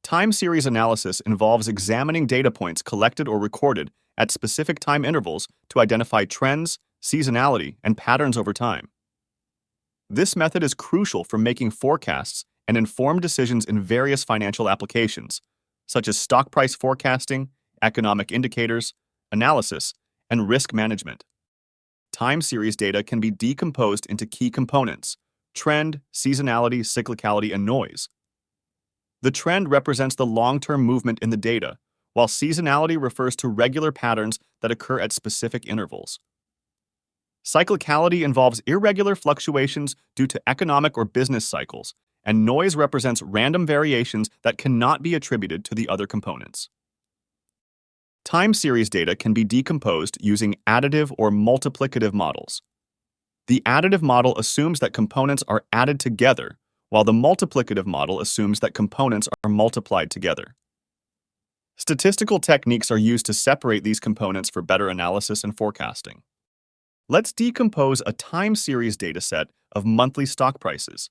Time series analysis involves examining data points collected or recorded at specific time intervals to identify trends, seasonality, and patterns over time. This method is crucial for making forecasts and informed decisions in various financial applications, such as stock price forecasting, economic indicators, analysis, and risk management. Time series data can be decomposed into key components: trend, seasonality, cyclicality, and noise. The trend represents the long-term movement in the data, while seasonality refers to regular patterns that occur at specific intervals. Cyclicality involves irregular fluctuations due to economic or business cycles, and noise represents random variations that cannot be attributed to the other components. Time series data can be decomposed using additive or multiplicative models. The additive model assumes that components are added together, while the multiplicative model assumes that components are multiplied together. Statistical techniques are used to separate these components for better analysis and forecasting. Let's decompose a time series dataset of monthly stock prices.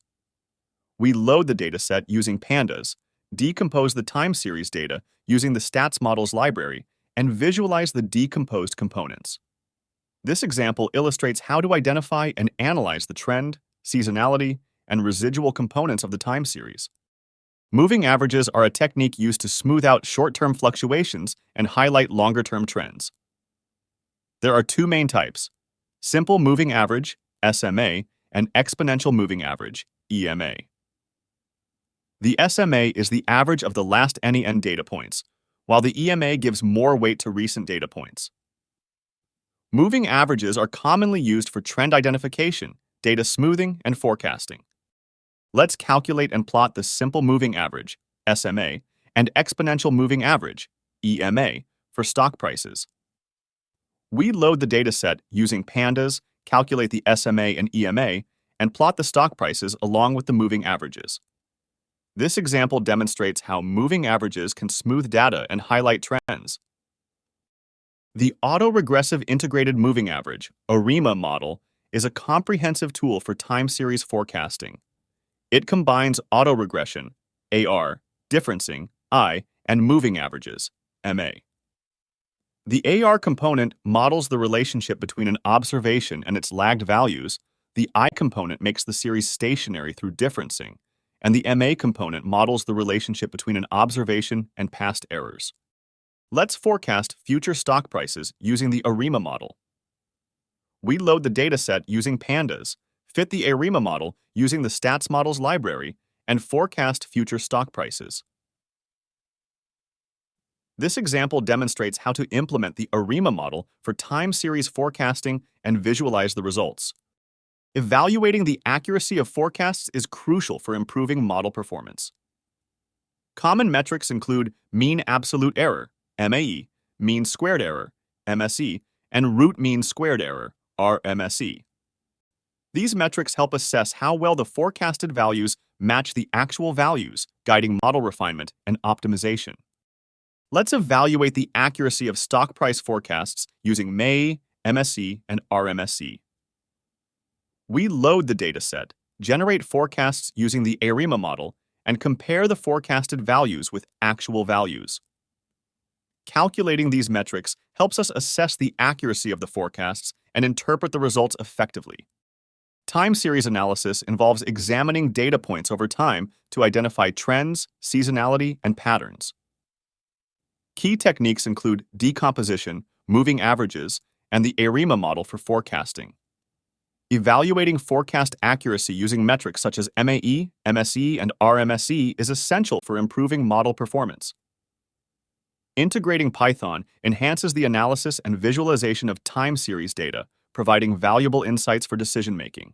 We load the dataset using pandas, decompose the time series data using the stats models library, and visualize the decomposed components. This example illustrates how to identify and analyze the trend, seasonality, and residual components of the time series. Moving averages are a technique used to smooth out short-term fluctuations and highlight longer-term trends. There are two main types: simple moving average, SMA, and exponential moving average, EMA. The SMA is the average of the last any n data points, while the EMA gives more weight to recent data points. Moving averages are commonly used for trend identification, data smoothing, and forecasting. Let's calculate and plot the simple moving average, SMA, and exponential moving average, EMA, for stock prices. We load the dataset using pandas, calculate the SMA and EMA, and plot the stock prices along with the moving averages. This example demonstrates how moving averages can smooth data and highlight trends. The Autoregressive Integrated Moving Average, ARIMA model, is a comprehensive tool for time series forecasting. It combines autoregression, AR, differencing, I, and moving averages, MA. The AR component models the relationship between an observation and its lagged values. The I component makes the series stationary through differencing, and the MA component models the relationship between an observation and past errors. Let's forecast future stock prices using the ARIMA model. We load the dataset using pandas, fit the ARIMA model using the stats models library, and forecast future stock prices. This example demonstrates how to implement the ARIMA model for time series forecasting and visualize the results. Evaluating the accuracy of forecasts is crucial for improving model performance. Common metrics include mean absolute error, MAE, mean squared error, MSE, and root mean squared error, RMSE. These metrics help assess how well the forecasted values match the actual values, guiding model refinement and optimization. Let's evaluate the accuracy of stock price forecasts using MAE, MSE, and RMSE. We load the dataset, generate forecasts using the ARIMA model, and compare the forecasted values with actual values. Calculating these metrics helps us assess the accuracy of the forecasts and interpret the results effectively. Time series analysis involves examining data points over time to identify trends, seasonality, and patterns. Key techniques include decomposition, moving averages, and the ARIMA model for forecasting. Evaluating forecast accuracy using metrics such as MAE, MSE, and RMSE is essential for improving model performance. Integrating Python enhances the analysis and visualization of time series data, providing valuable insights for decision-making.